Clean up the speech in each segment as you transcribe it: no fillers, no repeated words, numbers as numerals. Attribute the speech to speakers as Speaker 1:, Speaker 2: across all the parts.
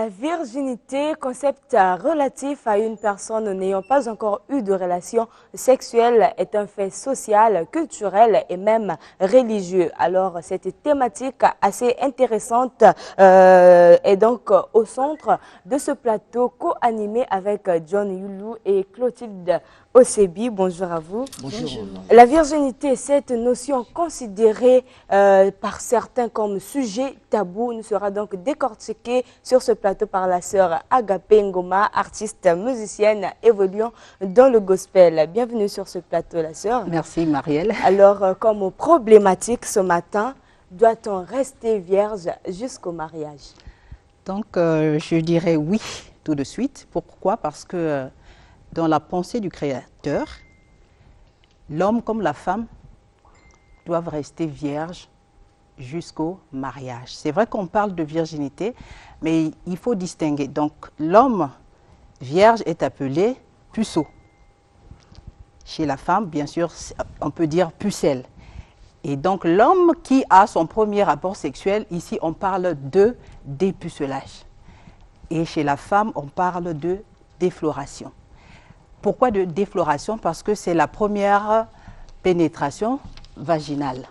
Speaker 1: virginité, concept relatif à une personne n'ayant pas encore eu de relation sexuelle, est un fait social, culturel et même religieux. Alors, cette thématique assez intéressante est donc au centre de ce plateau co-animé avec John Yulu et Clotilde Osebi. Bonjour à vous.
Speaker 2: Bonjour.
Speaker 1: La virginité, cette notion considérée par certains comme sujet tabou, nous sera donc décortiquée sur ce plateau par la sœur Agapé Ngoma, artiste musicienne évoluant dans le gospel. Bienvenue sur ce plateau, la sœur.
Speaker 2: Merci, Marielle.
Speaker 1: Alors, comme problématique ce matin, doit-on rester vierge jusqu'au mariage?
Speaker 2: Donc, je dirais oui tout de suite. Pourquoi? Parce que dans la pensée du Créateur, l'homme comme la femme doivent rester vierges jusqu'au mariage. C'est vrai qu'on parle de virginité, mais il faut distinguer. Donc, l'homme vierge est appelé puceau. Chez la femme, bien sûr, on peut dire pucelle. Et donc, l'homme qui a son premier rapport sexuel, ici, on parle de dépucelage. Et chez la femme, on parle de défloration. Pourquoi de défloration? Parce que c'est la première pénétration vaginale.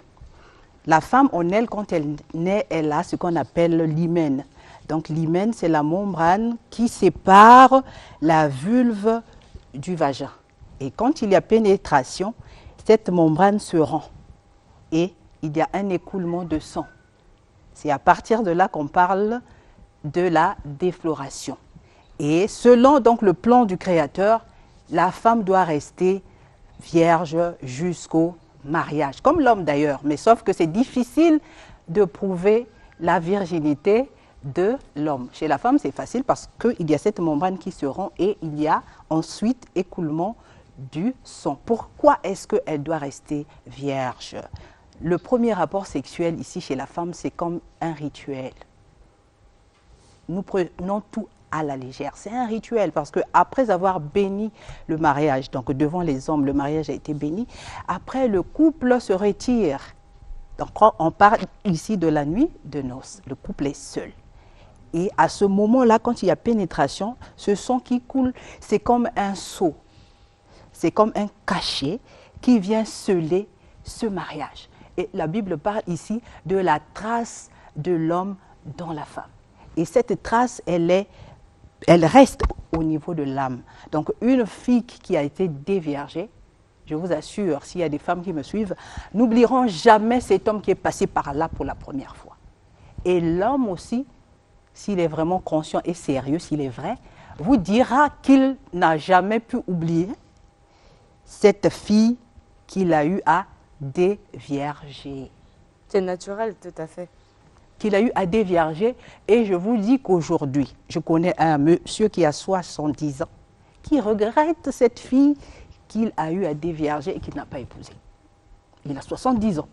Speaker 2: La femme, en elle, quand elle naît, elle a ce qu'on appelle l'hymen. Donc l'hymen, c'est la membrane qui sépare la vulve du vagin. Et quand il y a pénétration, cette membrane se rend et il y a un écoulement de sang. C'est à partir de là qu'on parle de la défloration. Et selon donc le plan du Créateur, la femme doit rester vierge jusqu'au mariage, comme l'homme d'ailleurs, mais sauf que c'est difficile de prouver la virginité de l'homme. Chez la femme, c'est facile parce qu'il y a cette membrane qui se rend et il y a ensuite écoulement du sang. Pourquoi est-ce qu'elle doit rester vierge? Le premier rapport sexuel ici chez la femme, c'est comme un rituel. Nous prenons tout à la légère. C'est un rituel parce qu'après avoir béni le mariage, donc devant les hommes, le mariage a été béni, après le couple se retire. Donc on parle ici de la nuit de noces, le couple est seul. Et à ce moment-là, quand il y a pénétration, ce sang qui coule, c'est comme un sceau, c'est comme un cachet qui vient sceller ce mariage. Et la Bible parle ici de la trace de l'homme dans la femme. Et cette trace, elle reste au niveau de l'âme. Donc, une fille qui a été déviergée, je vous assure, s'il y a des femmes qui me suivent, n'oublieront jamais cet homme qui est passé par là pour la première fois. Et l'homme aussi, s'il est vraiment conscient et sérieux, s'il est vrai, vous dira qu'il n'a jamais pu oublier cette fille qu'il a eu à dévierger.
Speaker 1: C'est naturel, tout à fait.
Speaker 2: Qu'il a eu à dévierger. Et je vous dis qu'aujourd'hui, je connais un monsieur qui a 70 ans, qui regrette cette fille qu'il a eu à dévierger et qu'il n'a pas épousée. Il a 70 ans.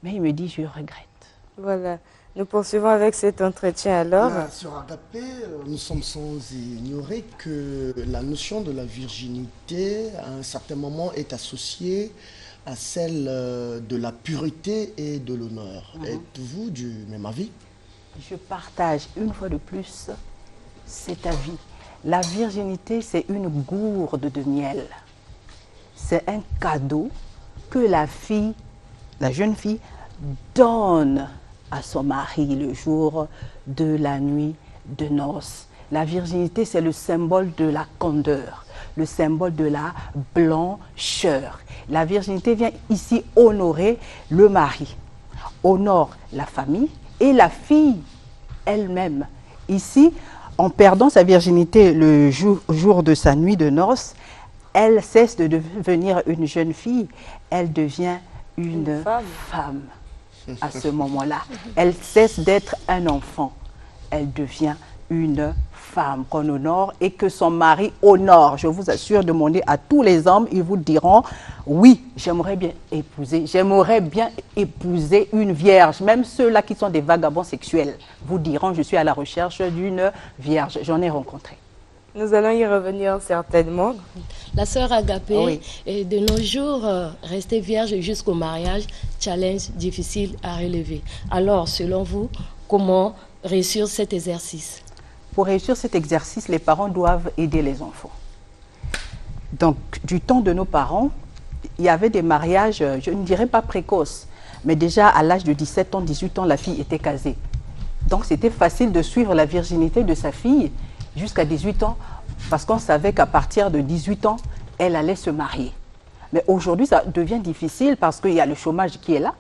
Speaker 2: Mais il me dit, je regrette.
Speaker 1: Voilà. Nous poursuivons avec cet entretien alors.
Speaker 3: Sur Agapé, nous sommes sans ignorer que la notion de la virginité, à un certain moment, est associée à celle de la pureté et de l'honneur. Êtes-vous du même avis?
Speaker 2: Je partage une fois de plus cet avis. La virginité, c'est une gourde de miel. C'est un cadeau que la jeune fille, donne à son mari le jour de la nuit de noces. La virginité, c'est le symbole de la candeur, le symbole de la blancheur. La virginité vient ici honorer le mari, honore la famille et la fille elle-même. Ici, en perdant sa virginité le jour de sa nuit de noces, elle cesse de devenir une jeune fille, elle devient une femme. À ce moment-là, elle cesse d'être un enfant, elle devient une femme qu'on honore et que son mari honore. Je vous assure, demandez à tous les hommes, ils vous diront, oui, j'aimerais bien épouser une vierge. Même ceux-là qui sont des vagabonds sexuels vous diront, je suis à la recherche d'une vierge. J'en ai rencontré.
Speaker 1: Nous allons y revenir certainement.
Speaker 4: La sœur Agapé,
Speaker 2: oui.
Speaker 4: Et de nos jours, rester vierge jusqu'au mariage, challenge difficile à relever. Alors, selon vous, comment réussir cet exercice?
Speaker 2: pour réussir cet exercice, les parents doivent aider les enfants. Donc, du temps de nos parents, il y avait des mariages, je ne dirais pas précoces, mais déjà à l'âge de 17 ans, 18 ans, la fille était casée. Donc, c'était facile de suivre la virginité de sa fille jusqu'à 18 ans, parce qu'on savait qu'à partir de 18 ans, elle allait se marier. Mais aujourd'hui, ça devient difficile parce qu'il y a le chômage qui est là.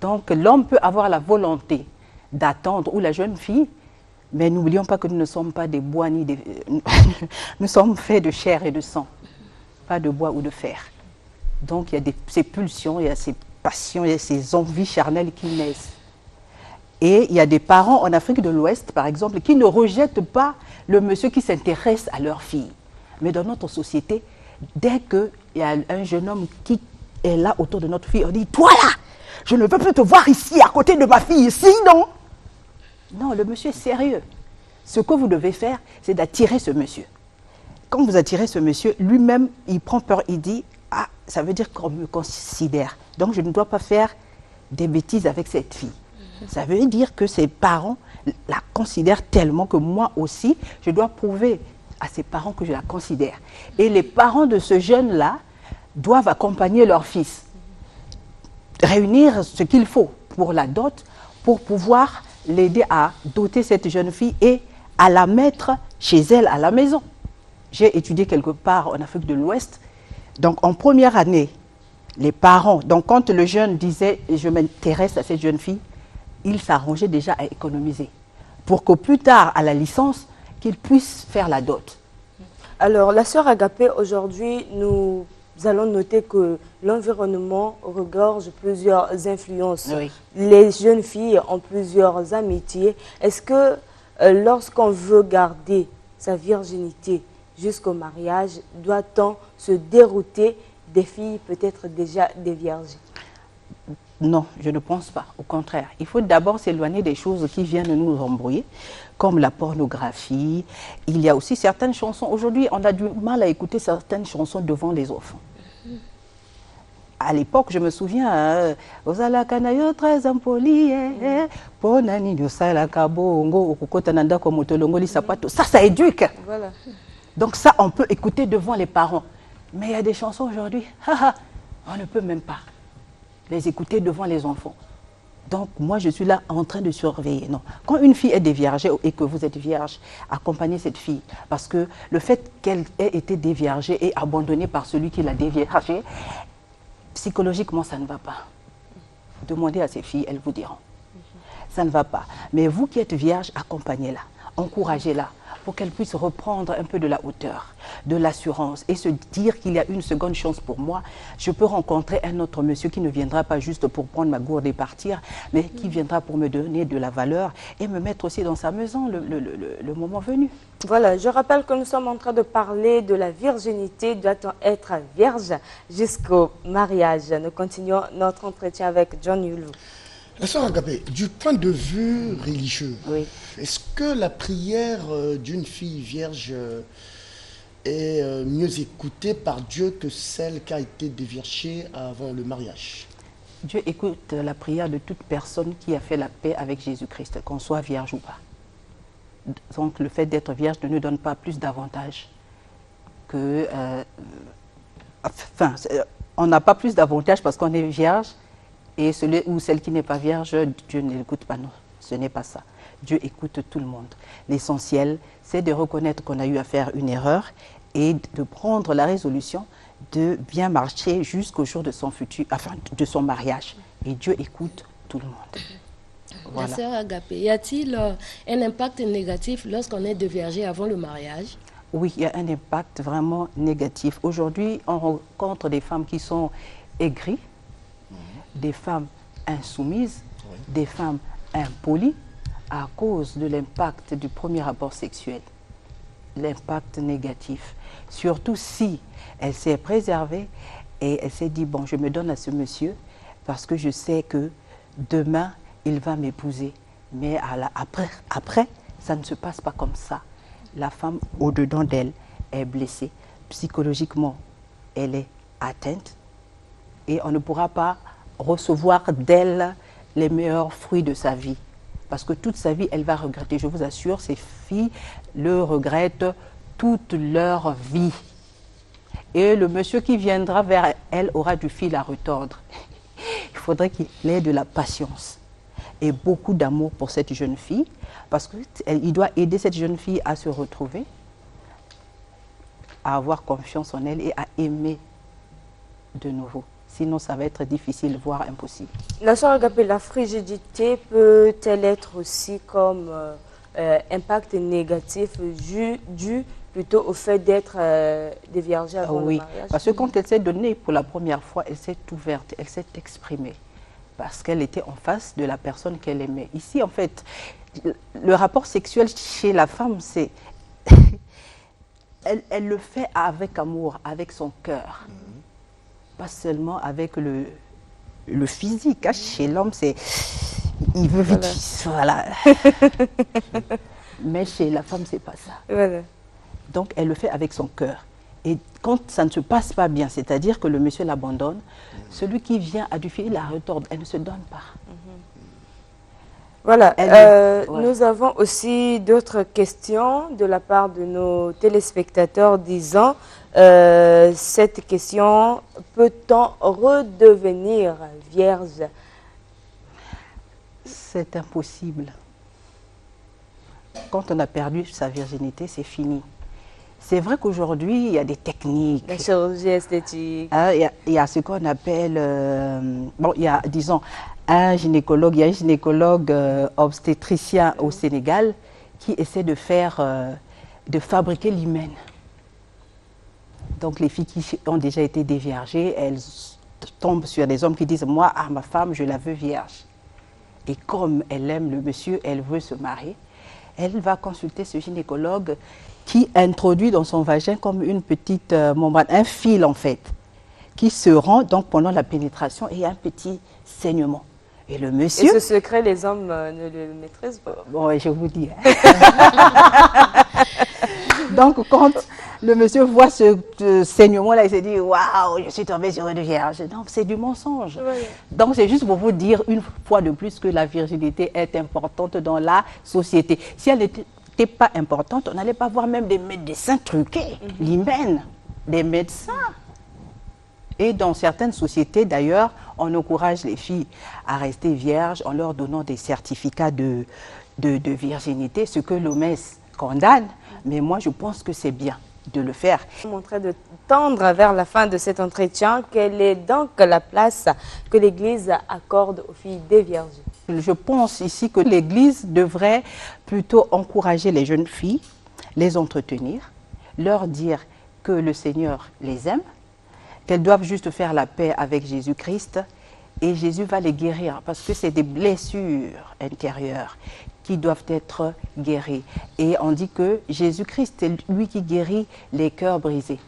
Speaker 2: Donc, l'homme peut avoir la volonté d'attendre, ou la jeune fille, mais n'oublions pas que nous ne sommes pas des bois ni des... nous sommes faits de chair et de sang, pas de bois ou de fer. Donc, il y a ces pulsions, il y a ces passions, il y a ces envies charnelles qui naissent. Et il y a des parents en Afrique de l'Ouest, par exemple, qui ne rejettent pas le monsieur qui s'intéresse à leur fille. Mais dans notre société, dès qu'il y a un jeune homme qui est là autour de notre fille, on dit « Toi là, je ne veux plus te voir ici, à côté de ma fille, ici, non ?» Non, le monsieur est sérieux. Ce que vous devez faire, c'est d'attirer ce monsieur. Quand vous attirez ce monsieur, lui-même, il prend peur, il dit « Ah, ça veut dire qu'on me considère. Donc, je ne dois pas faire des bêtises avec cette fille. » Ça veut dire que ses parents la considèrent tellement que moi aussi, je dois prouver à ses parents que je la considère. Et les parents de ce jeune-là doivent accompagner leur fils, réunir ce qu'il faut pour la dot, pour pouvoir l'aider à doter cette jeune fille et à la mettre chez elle à la maison. J'ai étudié quelque part en Afrique de l'Ouest. Donc en première année, les parents, donc quand le jeune disait « je m'intéresse à cette jeune fille », il s'arrangeait déjà à économiser pour qu'au plus tard, à la licence, qu'il puisse faire la dot.
Speaker 1: Alors, la sœur Agapé, aujourd'hui, nous allons noter que l'environnement regorge plusieurs influences.
Speaker 2: Oui.
Speaker 1: Les jeunes filles ont plusieurs amitiés. Est-ce que lorsqu'on veut garder sa virginité jusqu'au mariage, doit-on se dérouter des filles peut-être déjà des vierges?
Speaker 2: Non, je ne pense pas. Au contraire, il faut d'abord s'éloigner des choses qui viennent nous embrouiller, comme la pornographie. Il y a aussi certaines chansons. Aujourd'hui, on a du mal à écouter certaines chansons devant les enfants. À l'époque, je me souviens, ça, ça éduque.
Speaker 1: Voilà.
Speaker 2: Donc ça, on peut écouter devant les parents. Mais il y a des chansons aujourd'hui, on ne peut même pas les écouter devant les enfants. Donc moi, je suis là en train de surveiller. Non. Quand une fille est déviergée et que vous êtes vierge, accompagnez cette fille. Parce que le fait qu'elle ait été déviergée et abandonnée par celui qui l'a déviergée, psychologiquement, ça ne va pas. Demandez à ces filles, elles vous diront. Ça ne va pas. Mais vous qui êtes vierge, accompagnez-la, encouragez-la pour qu'elle puisse reprendre un peu de la hauteur, de l'assurance et se dire qu'il y a une seconde chance pour moi. Je peux rencontrer un autre monsieur qui ne viendra pas juste pour prendre ma gourde et partir, mais qui viendra pour me donner de la valeur et me mettre aussi dans sa maison le moment venu.
Speaker 1: Voilà, je rappelle que nous sommes en train de parler de la virginité. Doit-on être vierge jusqu'au mariage? Nous continuons notre entretien avec John Yulu.
Speaker 3: La sœur Agapé, du point de vue religieux,
Speaker 2: Oui.
Speaker 3: est-ce que la prière d'une fille vierge est mieux écoutée par Dieu que celle qui a été déviergée avant le mariage?
Speaker 2: Dieu écoute la prière de toute personne qui a fait la paix avec Jésus-Christ, qu'on soit vierge ou pas. Donc le fait d'être vierge ne nous donne pas plus d'avantages que... on n'a pas plus d'avantages parce qu'on est vierge et celui ou celle qui n'est pas vierge, Dieu ne l'écoute pas. Non, ce n'est pas ça. Dieu écoute tout le monde. L'essentiel, c'est de reconnaître qu'on a eu à faire une erreur et de prendre la résolution de bien marcher jusqu'au jour de son futur, enfin de son mariage. Et Dieu écoute tout le monde. Voilà.
Speaker 4: La sœur Agapé, y a-t-il un impact négatif lorsqu'on est déviergé avant le mariage?
Speaker 2: Oui, il y a un impact vraiment négatif. Aujourd'hui, on rencontre des femmes qui sont aigries, des femmes insoumises, des femmes impolies à cause de l'impact du premier rapport sexuel. L'impact négatif. Surtout si elle s'est préservée et elle s'est dit, bon, je me donne à ce monsieur parce que je sais que demain, il va m'épouser. Mais après, ça ne se passe pas comme ça. La femme, au-dedans d'elle, est blessée. Psychologiquement, elle est atteinte et on ne pourra pas recevoir d'elle les meilleurs fruits de sa vie. Parce que toute sa vie, elle va regretter. Je vous assure, ces filles le regrettent toute leur vie. Et le monsieur qui viendra vers elle aura du fil à retordre. Il faudrait qu'il ait de la patience et beaucoup d'amour pour cette jeune fille, parce qu'il doit aider cette jeune fille à se retrouver, à avoir confiance en elle et à aimer de nouveau. Sinon, ça va être difficile, voire impossible.
Speaker 1: La sœur Agapé, la frigidité peut-elle être aussi comme impact négatif dû plutôt au fait d'être déviergée avant le mariage?
Speaker 2: Parce que quand elle s'est donnée pour la première fois, elle s'est ouverte, elle s'est exprimée. Parce qu'elle était en face de la personne qu'elle aimait. Ici, en fait, le rapport sexuel chez la femme, c'est... elle le fait avec amour, avec son cœur. Pas seulement avec le physique. Hein. Chez l'homme, c'est... Il veut vite, voilà. Mais chez la femme, c'est pas ça.
Speaker 1: Voilà.
Speaker 2: Donc, elle le fait avec son cœur. Et quand ça ne se passe pas bien, c'est-à-dire que le monsieur l'abandonne, celui qui vient à du fil la retordre, elle ne se donne pas.
Speaker 1: Voilà, nous avons aussi d'autres questions de la part de nos téléspectateurs disant cette question, peut-on redevenir vierge?
Speaker 2: C'est impossible. Quand on a perdu sa virginité, c'est fini. C'est vrai qu'aujourd'hui, il y a des techniques.
Speaker 1: La chirurgie esthétique.
Speaker 2: Il y a ce qu'on appelle, bon, il y a, disons, il y a un gynécologue obstétricien au Sénégal qui essaie de fabriquer l'hymen. Donc les filles qui ont déjà été déviergées, elles tombent sur des hommes qui disent, moi, à ma femme, je la veux vierge. Et comme elle aime le monsieur, elle veut se marier, elle va consulter ce gynécologue qui introduit dans son vagin comme une petite membrane, un fil en fait, qui se rend donc pendant la pénétration et il y a un petit saignement. Et le monsieur...
Speaker 1: Et ce secret, les hommes ne le maîtrisent pas.
Speaker 2: Bon, je vous dis. Donc, quand le monsieur voit ce saignement-là, il se dit « Waouh, je suis tombée sur une vierge ». Non, c'est du mensonge. Oui. Donc, c'est juste pour vous dire une fois de plus que la virginité est importante dans la société. Si elle n'était pas importante, on n'allait pas voir même des médecins truqués, l'hymen, des médecins. Et dans certaines sociétés, d'ailleurs, on encourage les filles à rester vierges en leur donnant des certificats de virginité, ce que l'OMS condamne. Mais moi, je pense que c'est bien de le faire.
Speaker 1: On est en train de tendre vers la fin de cet entretien. Quelle est donc la place que l'Église accorde aux filles déviergées?
Speaker 2: Je pense ici que l'Église devrait plutôt encourager les jeunes filles, les entretenir, leur dire que le Seigneur les aime, qu'elles doivent juste faire la paix avec Jésus-Christ et Jésus va les guérir parce que c'est des blessures intérieures qui doivent être guéries. Et on dit que Jésus-Christ, c'est lui qui guérit les cœurs brisés.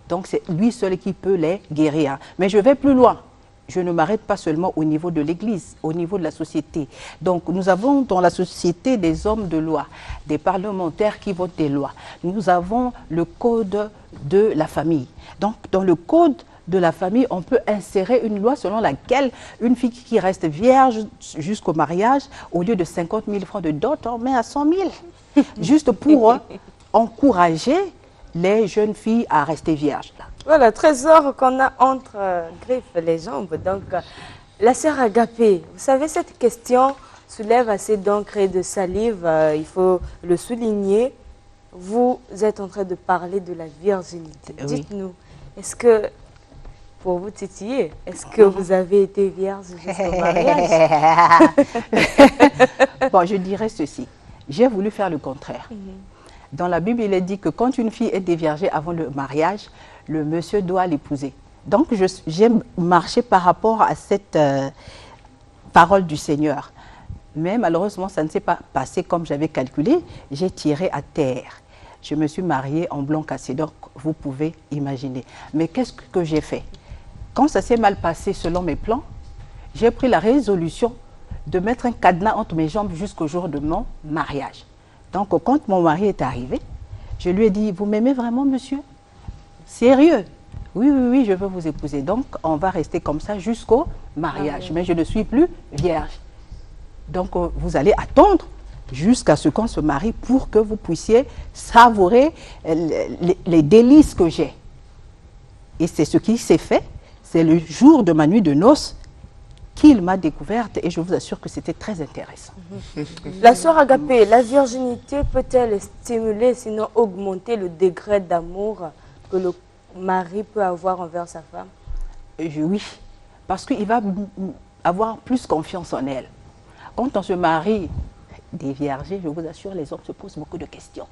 Speaker 2: Donc c'est lui seul qui peut les guérir. Mais je vais plus loin. Je ne m'arrête pas seulement au niveau de l'Église, au niveau de la société. Donc nous avons dans la société des hommes de loi, des parlementaires qui votent des lois. Nous avons le code de la famille. Donc dans le code de la famille, on peut insérer une loi selon laquelle une fille qui reste vierge jusqu'au mariage, au lieu de 50 000 francs de dot, on met à 100 000. Juste pour encourager les jeunes filles à rester vierges.
Speaker 1: Voilà, trésor qu'on a entre griffes les jambes. Donc, la sœur Agapé, vous savez, cette question soulève assez d'encre et de salive, il faut le souligner. Vous êtes en train de parler de la virginité. Oui. Dites-nous, est-ce que, pour vous titiller, est-ce que vous avez été vierge jusqu'au mariage?
Speaker 2: Bon, je dirais ceci. J'ai voulu faire le contraire. Dans la Bible, il est dit que quand une fille est déviergée avant le mariage, le monsieur doit l'épouser. Donc, j'ai marché par rapport à cette parole du Seigneur. Mais malheureusement, ça ne s'est pas passé comme j'avais calculé. J'ai tiré à terre. Je me suis mariée en blanc cassé. Donc, vous pouvez imaginer. Mais qu'est-ce que j'ai fait? Quand ça s'est mal passé selon mes plans, j'ai pris la résolution de mettre un cadenas entre mes jambes jusqu'au jour de mon mariage. Donc, quand mon mari est arrivé, je lui ai dit, vous m'aimez vraiment, monsieur? Sérieux? Oui, oui, oui, je veux vous épouser. Donc, on va rester comme ça jusqu'au mariage. Mais je ne suis plus vierge. Donc, vous allez attendre jusqu'à ce qu'on se marie pour que vous puissiez savourer les délices que j'ai. Et c'est ce qui s'est fait. C'est le jour de ma nuit de noces qu'il m'a découverte et je vous assure que c'était très intéressant.
Speaker 1: La sœur Agapé, la virginité peut-elle stimuler, sinon augmenter le degré d'amour que le mari peut avoir envers sa femme?
Speaker 2: Oui, parce qu'il va avoir plus confiance en elle. Quand on se marie déviergé, je vous assure, les hommes se posent beaucoup de questions.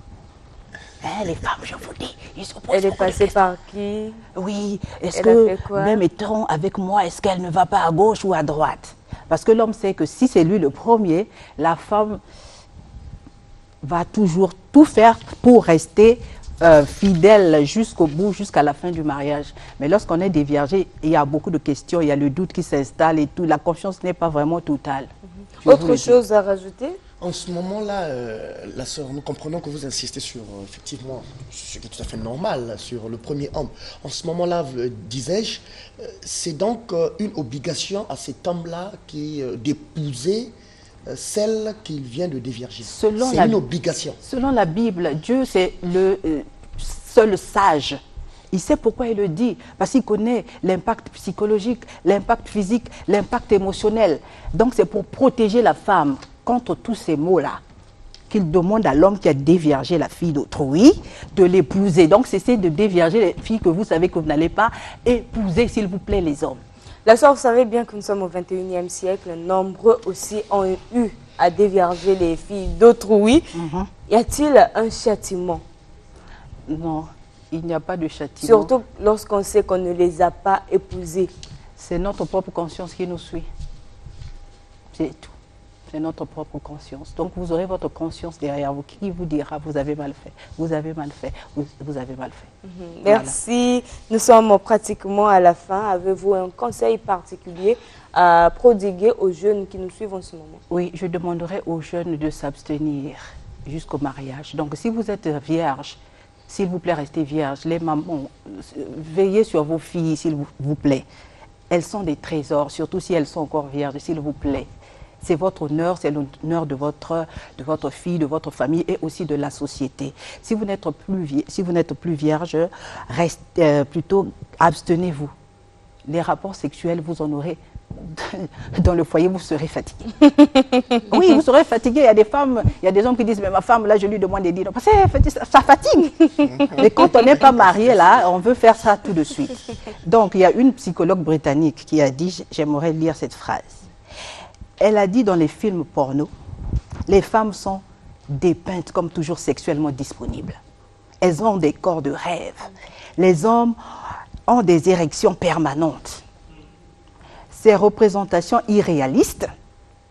Speaker 2: Hein, les femmes, je vous dis, ils se posent
Speaker 1: Elle est
Speaker 2: beaucoup de
Speaker 1: passée
Speaker 2: questions.
Speaker 1: par qui?
Speaker 2: Oui, est-ce
Speaker 1: Elle a fait
Speaker 2: que
Speaker 1: quoi?
Speaker 2: même étant avec moi, est-ce qu'elle ne va pas à gauche ou à droite? Parce que l'homme sait que si c'est lui le premier, la femme va toujours tout faire pour rester fidèle jusqu'au bout, jusqu'à la fin du mariage. Mais lorsqu'on est déviergé, il y a beaucoup de questions, il y a le doute qui s'installe et tout. La confiance n'est pas vraiment totale.
Speaker 1: Autre chose à rajouter?
Speaker 3: En ce moment-là, la sœur, nous comprenons que vous insistez sur, effectivement, ce qui est tout à fait normal, sur le premier homme. En ce moment-là, disais-je, c'est donc une obligation à cet homme-là d'épouser celle qu'il vient de dévierger. C'est une obligation.
Speaker 2: Selon la Bible, Dieu, c'est le seul sage. Il sait pourquoi il le dit, parce qu'il connaît l'impact psychologique, l'impact physique, l'impact émotionnel. Donc c'est pour protéger la femme contre tous ces maux-là qu'il demande à l'homme qui a déviergé la fille d'autrui de l'épouser. Donc cessez de dévierger les filles que vous savez que vous n'allez pas épouser, s'il vous plaît, les hommes.
Speaker 1: La sœur, vous savez bien que nous sommes au 21e siècle. Nombreux aussi ont eu à dévierger les filles d'autrui. Y a-t-il un châtiment?
Speaker 2: Non, il n'y a pas de châtiment.
Speaker 1: Surtout lorsqu'on sait qu'on ne les a pas épousées.
Speaker 2: C'est notre propre conscience qui nous suit. C'est tout. C'est notre propre conscience. Donc vous aurez votre conscience derrière vous qui vous dira vous avez mal fait, vous avez mal fait, vous avez mal fait.
Speaker 1: Merci. Voilà. Nous sommes pratiquement à la fin. Avez-vous un conseil particulier à prodiguer aux jeunes qui nous suivent en ce moment?
Speaker 2: Oui, je demanderai aux jeunes de s'abstenir jusqu'au mariage. Donc si vous êtes vierge, s'il vous plaît, restez vierge. Les mamans, veillez sur vos filles, s'il vous plaît. Elles sont des trésors, surtout si elles sont encore vierges, s'il vous plaît. C'est votre honneur, c'est l'honneur de votre fille, de votre famille et aussi de la société. Si vous n'êtes plus vierge, plutôt abstenez-vous. Les rapports sexuels, vous en aurez dans le foyer, vous serez fatigué. Oui, vous serez fatigué. Il y a des femmes, il y a des hommes qui disent, mais ma femme, là, je lui demande des dire, parce que ça fatigue. Mais quand on n'est pas marié, là, on veut faire ça tout de suite. Donc, il y a une psychologue britannique qui a dit, j'aimerais lire cette phrase. Elle a dit dans les films porno, les femmes sont dépeintes comme toujours sexuellement disponibles. Elles ont des corps de rêve. Les hommes ont des érections permanentes. Ces représentations irréalistes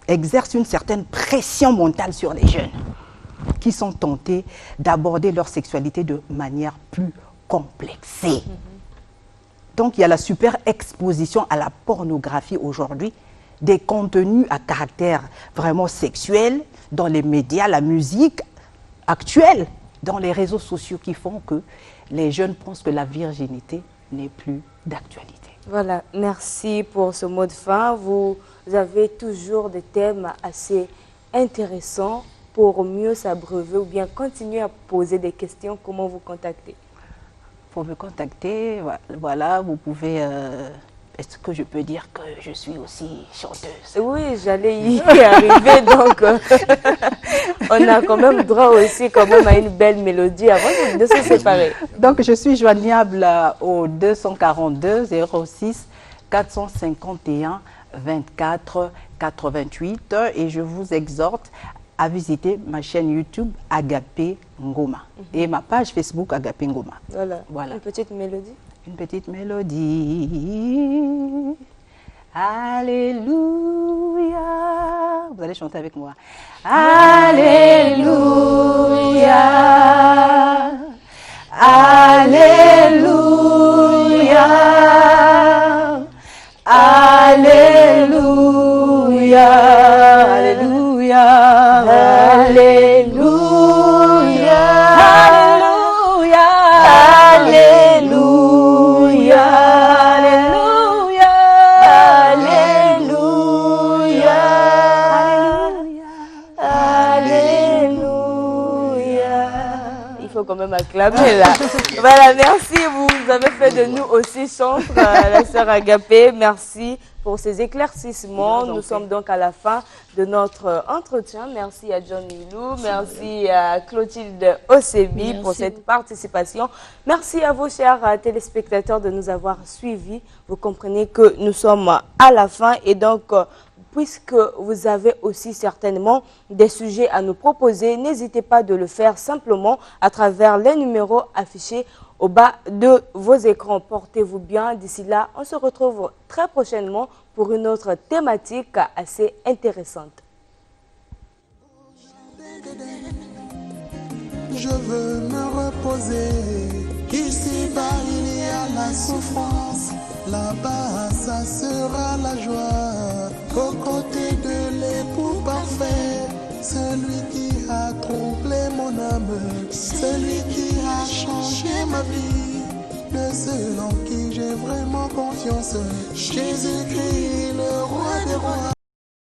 Speaker 2: exercent une certaine pression mentale sur les jeunes qui sont tentés d'aborder leur sexualité de manière plus complexée. Donc il y a la super exposition à la pornographie aujourd'hui, des contenus à caractère vraiment sexuel dans les médias, la musique actuelle, dans les réseaux sociaux qui font que les jeunes pensent que la virginité n'est plus d'actualité.
Speaker 1: Voilà, merci pour ce mot de fin. Vous avez toujours des thèmes assez intéressants pour mieux s'abreuver ou bien continuer à poser des questions. Comment vous contacter?
Speaker 2: Pour me contacter, voilà, vous pouvez... Est-ce que je peux dire que je suis aussi chanteuse?
Speaker 1: Oui, j'allais y arriver, donc on a quand même droit aussi à une belle mélodie avant de se séparer.
Speaker 2: Donc je suis joignable au 242 06 451 24 88 et je vous exhorte à visiter ma chaîne YouTube Agapé Ngoma et ma page Facebook Agapé Ngoma.
Speaker 1: Voilà. Une petite mélodie.
Speaker 2: Une petite mélodie. Alléluia. Vous allez chanter avec moi. Alléluia. Alléluia. Alléluia. Alléluia. Alléluia. Alléluia. Alléluia. Alléluia.
Speaker 1: réclamer là. Voilà, merci. Vous avez fait de nous aussi chantre, la sœur Agapé. Merci pour ces éclaircissements. Nous sommes donc à la fin de notre entretien. Merci à John Milou, merci à Clotilde Osebi pour cette participation. Merci à vous, chers téléspectateurs, de nous avoir suivis. Vous comprenez que nous sommes à la fin et donc, puisque vous avez aussi certainement des sujets à nous proposer, n'hésitez pas de le faire simplement à travers les numéros affichés au bas de vos écrans. Portez-vous bien. D'ici là, on se retrouve très prochainement pour une autre thématique assez intéressante.
Speaker 5: Je veux me reposer. Ici-bas, il y a la souffrance. Là-bas, ça sera la joie. Aux côtés de l'époux parfait, celui qui a troublé mon âme, celui qui a changé ma vie, le seul en qui j'ai vraiment confiance, Jésus-Christ, le roi des rois.